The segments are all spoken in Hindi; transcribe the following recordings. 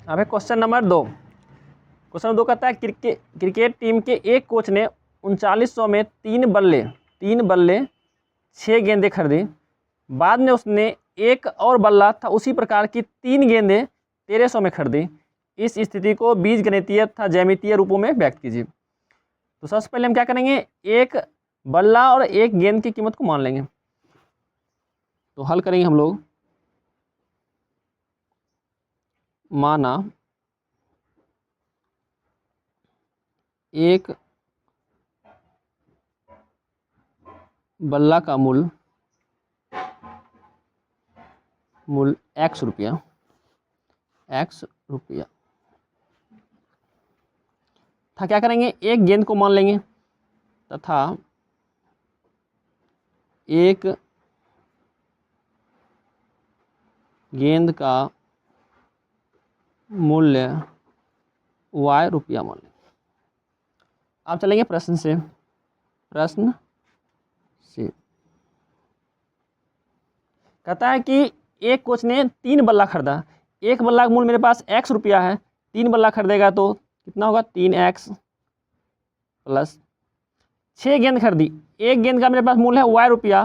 अब है क्वेश्चन नंबर 2। क्वेश्चन नंबर 2 कहता है क्रिकेट टीम के एक कोच ने 3900 में 3 बल्ले 6 गेंदें खरीदी। बाद में उसने एक और बल्ला था उसी प्रकार की 3 गेंदें 1300 में खरीदी। इस स्थिति को बीजगणितीय तथा ज्यामितीय रूपों में व्यक्त कीजिए। तो सबसे पहले हम क्या करेंगे, एक बल्ला और एक गेंद की कीमत को मान लेंगे। तो हल करेंगे हम लोग। माना एक बल्ला का मूल्य x रुपया था। क्या करेंगे, एक गेंद को मान लेंगे तथा एक गेंद का मूल्य y रुपया मान लेंगे। अब चलेंगे प्रश्न से। कहता है कि एक कोच ने 3 बल्ला खरीदा। एक बल्ला का मूल्य मेरे पास x रुपया है, 3 बल्ला खरीदेगा तो कितना होगा, 3x प्लस 6 गेंद खरीदी। एक गेंद का मेरे पास मूल्य है y रुपया,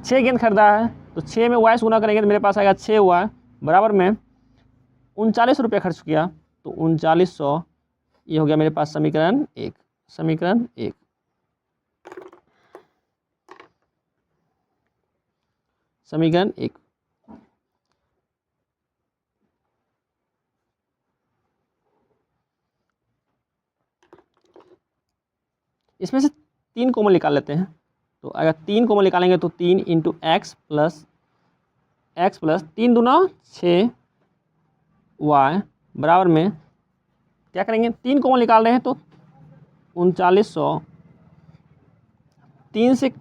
6 गेंद खरीदा है तो 6 में y से गुना करेंगे तो मेरे पास आएगा 6y बराबर में 39 रुपया खर्च किया तो 3900। ये हो गया मेरे पास समीकरण 1। समीकरण 1। इसमें से 3 कॉमन निकाल लेते हैं। तो अगर 3 कॉमन निकालेंगे तो 3 इंटू एक्स प्लस 3 दूना 6y बराबर में क्या करेंगे, 3 कॉमन निकाल रहे हैं तो 3900 3 से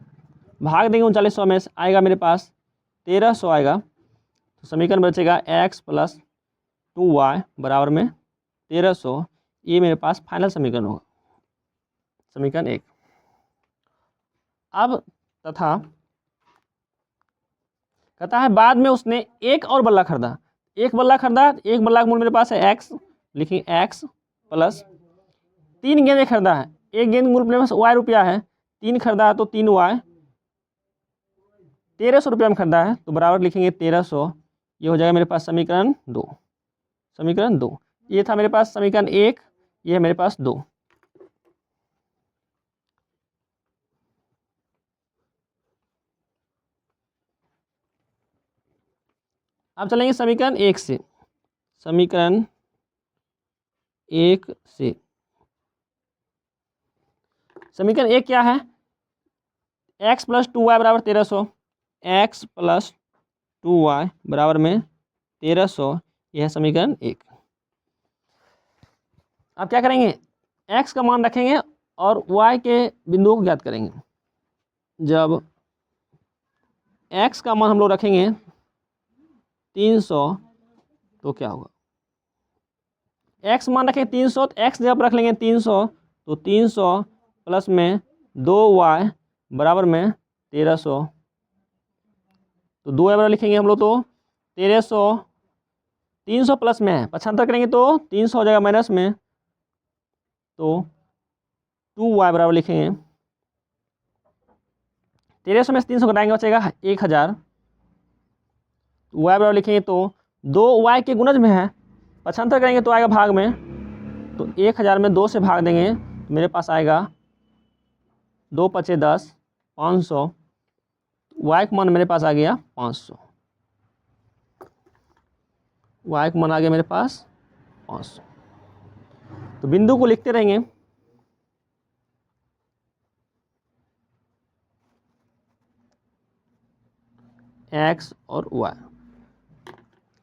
भाग देंगे 3900 में से आएगा मेरे पास 1300 आएगा। तो समीकरण बचेगा x प्लस 2y बराबर में 1300। ये मेरे पास फाइनल समीकरण होगा, समीकरण 1। अब तथा कहता है बाद में उसने एक और बल्ला खरीदा। एक बल्ला का मूल्य मेरे पास है x, लिखेंगे x प्लस 3 गेंदें खरीदा है। एक गेंद मूल्य मेरे पास y रुपया है, 3 खरीदा है तो 3y 1300 रुपया में खरीदा है तो बराबर लिखेंगे 1300। ये हो जाएगा मेरे पास समीकरण 2। ये था मेरे पास समीकरण 1, ये है मेरे पास 2। अब चलेंगे समीकरण 1 से। समीकरण 1 क्या है, x प्लस 2y बराबर 1300, x प्लस 2y बराबर में 1300। यह है समीकरण 1। अब क्या करेंगे, x का मान रखेंगे और y के बिंदुओं को ज्ञात करेंगे। जब x का मान हम लोग रखेंगे 300 तो क्या होगा, x मान रखेंगे 300 तो x जब रख लेंगे 300 तो 300 प्लस में 2y बराबर में 1300। तो 2y बराबर लिखेंगे हम लोग तो 1300, 300 प्लस में है 75 करेंगे तो 300 हो जाएगा माइनस में, तो 2y बराबर लिखेंगे 1300 में से 300 घटाएंगे बचेगा 1000। y बराबर लिखेंगे तो 2y के गुणज में है, 75 करेंगे तो आएगा भाग में, तो 1000 में 2 से भाग देंगे तो मेरे पास आएगा 2 × 5 = 10, 500। y का मान मेरे पास आ गया 500। y का मान आ गया मेरे पास 500। तो बिंदु को लिखते रहेंगे। x और y,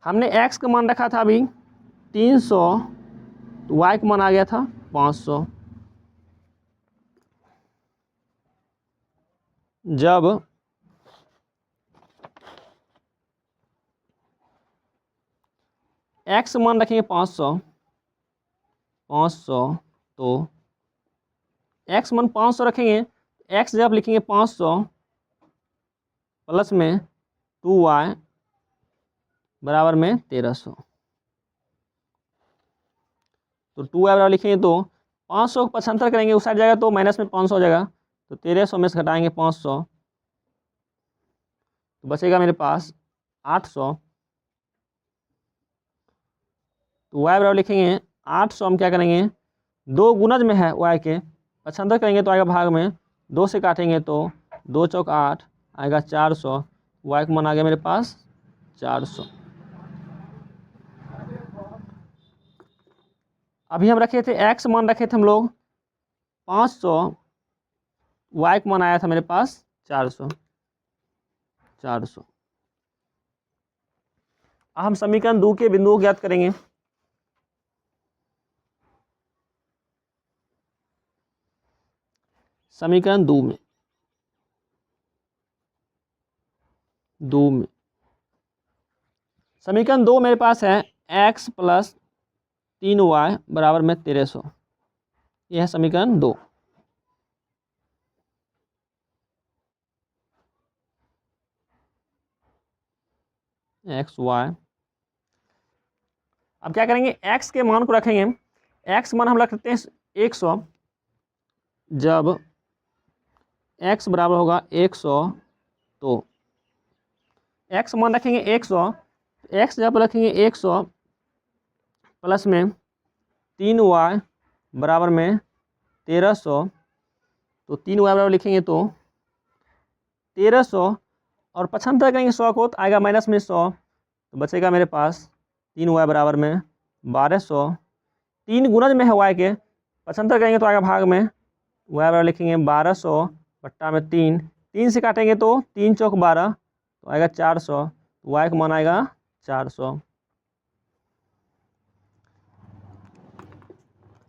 हमने x का मान रखा था अभी 300, तो y का मान आ गया था 500। जब x मान रखेंगे 500 तो x मान 500 रखेंगे, x जब लिखेंगे 500 प्लस में 2y बराबर में 1300। तो 2y बराबर लिखेंगे तो 500 को 75 करेंगे उस साइड जाएगा तो माइनस में 500 हो जाएगा, तो 1300 में से घटाएंगे 500 तो बचेगा मेरे पास 800। तो y बराबर लिखेंगे 800, हम क्या करेंगे 2 गुणज में है y के, 75 करेंगे तो आएगा भाग में, 2 से काटेंगे तो 2 चौक 8 आएगा 400, y का मान आ गया मेरे पास 400। अभी हम रखे थे x मान रखे थे हम लोग 500, y का मान आया था मेरे पास 400। अब हम समीकरण 2 के बिंदुओं को ज्ञात करेंगे। समीकरण 2 में समीकरण 2 मेरे पास है x प्लस 3y बराबर में 1300। यह है समीकरण 2। एक्स वाई, अब क्या करेंगे x के मान को रखेंगे, x मान हम रखते हैं 100। जब x बराबर होगा 100 तो x मान रखेंगे 100, x जब रखेंगे 100 प्लस में 3y बराबर में 1300, तो 3y बराबर लिखेंगे तो 1300 और 75 करेंगे 100 को तो आएगा माइनस में 100, तो बचेगा मेरे पास 3y बराबर में 1200। 3 गुणज में है y के, 75 करेंगे तो आएगा भाग में, y बराबर लिखेंगे 1200 बट्टा में 3, 3 से काटेंगे तो 3 चौक 12 तो आएगा 400, y का मान आएगा 400।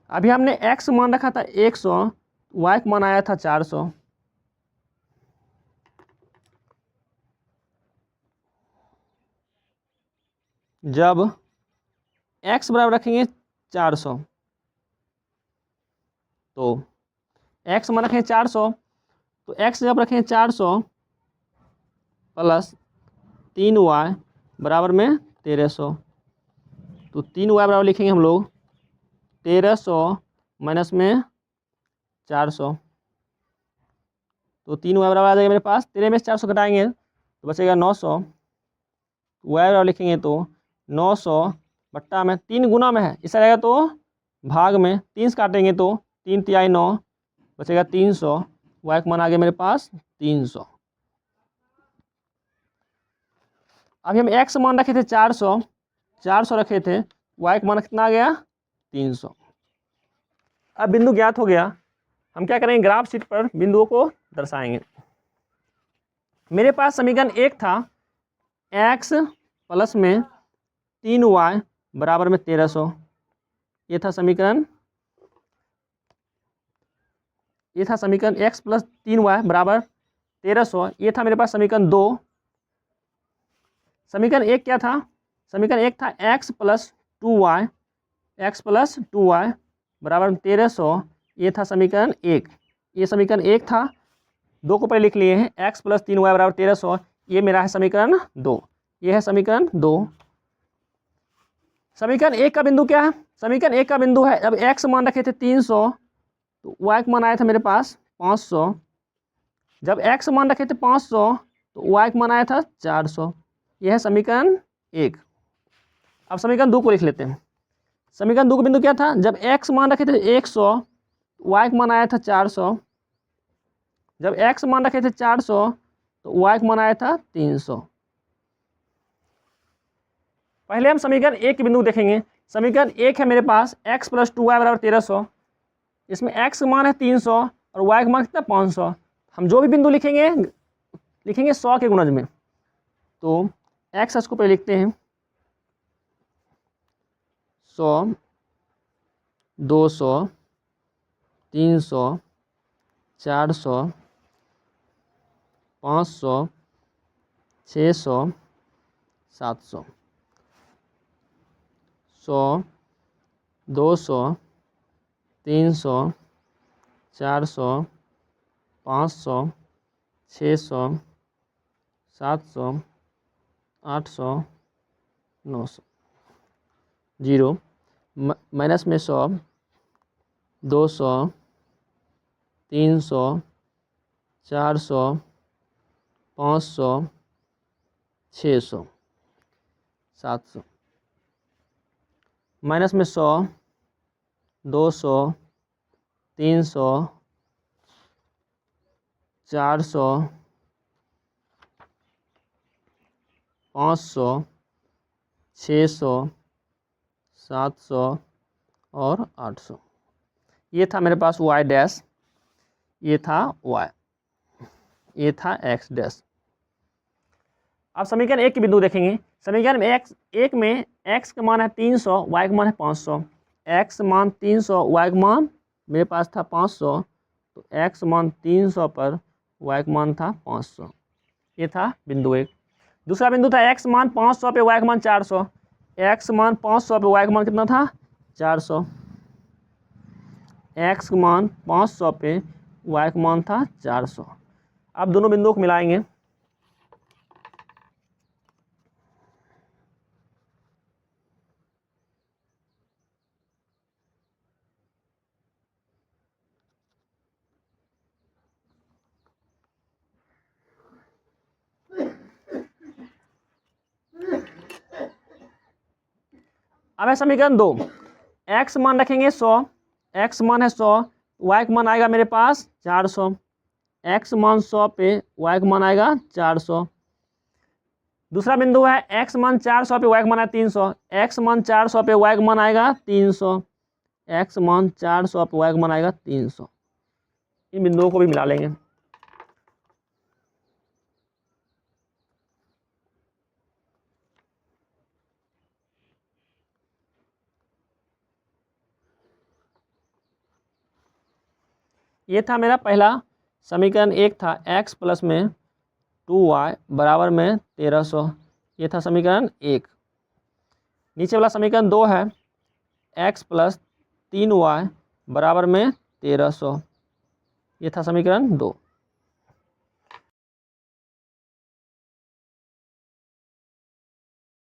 अभी हमने x मान रखा था 100, y का मान आया था 400। जब x बराबर रखेंगे 400 तो x मान रखेंगे 400, तो x जब रखेंगे 400 प्लस 3y बराबर में 1300, तो 3y बराबर लिखेंगे हम लोग 1300 माइनस में 400, तो 3y बराबर आ जाएगा मेरे पास, 13 में से 400 घटाएंगे तो बचेगा 900। y बराबर लिखेंगे तो 900 बट्टा में 3 गुना में है, इस रहेगा तो भाग में, 3 से काटेंगे तो 3 तिहाई 9 बचेगा 300, y का मान आ गया मेरे पास 300। अभी हम x मान रखे थे 400 रखे थे, y का मान कितना आ गया 300। अब बिंदु ज्ञात हो गया, हम क्या करेंगे ग्राफ शीट पर बिंदुओं को दर्शाएंगे। मेरे पास समीकरण 1 था x प्लस में 3y बराबर में 1300, ये था समीकरण x प्लस 3y बराबर 1300। ये था मेरे पास समीकरण 2। समीकरण 1 क्या था, समीकरण 1 था x प्लस 2y बराबर 1300, ये था समीकरण 1। ये समीकरण 1 था, 2 को पहले लिख लिए हैं, x प्लस 3y बराबर 1300, ये मेरा है समीकरण 2। ये है समीकरण 2। समीकरण 1 का बिंदु क्या है, समीकरण 1 का बिंदु है जब x मान रखे थे 300 तो y का मान आया था मेरे पास 500। जब x मान रखे थे 500 तो y का मान आया था 400। यह है समीकरण 1। अब समीकरण 2 को लिख लेते हैं। समीकरण 2 का बिंदु क्या था, जब x मान रखे थे 100 y का मान आया था 400। जब x मान रखे थे 400 तो y का मान आया था 300। पहले हम समीकरण 1 के बिंदु देखेंगे। समीकरण 1 है मेरे पास x प्लस 2y बराबर 1300, इसमें x का मान है 300 और y का मान कितना 500। हम जो भी बिंदु लिखेंगे 100 के गुणज में, तो x को पहले लिखते हैं 100, 200, 300, 400, 500, 600, 700। 100, 200, 300, 400, 500, 600, 700, 800, 900। 0 माइनस में 100, 200, 300, 400, 500, 600, 700, माइनस में 100, 200, 300, 400, 500, 600, 700 और 800। ये था मेरे पास y डैश, ये था y, ये था x डैश। अब समीकरण एक के बिंदु देखेंगे। समीकरण में एक में x का मान है 300, y का मान है 500। x मान 300, y का मान मेरे पास था 500, तो x मान 300 पर y का मान था 500। ये था बिंदु एक। दूसरा बिंदु था x मान 500 पे y का मान 400। x मान 500 पे y का मान कितना था 400। x का मान 500 पे y का मान था 400। अब दोनों बिंदुओं को मिलाएंगे। अब है समीकरण 2। x मान रखेंगे 100, x मान है 100, y का मान आएगा मेरे पास 400। x मान 100 पे y का मान आएगा 400। दूसरा बिंदु है x मान 400 पे y का मान है 300। x मान 400 पे y का मान आएगा 300। x मान 400 पे y का मान आएगा 300। इन बिंदुओं को भी मिला लेंगे। ये था मेरा पहला समीकरण एक था x प्लस में 2y बराबर में 1300। ये था समीकरण एक। नीचे वाला समीकरण 2 है x प्लस 3y बराबर में 1300। ये था समीकरण 2।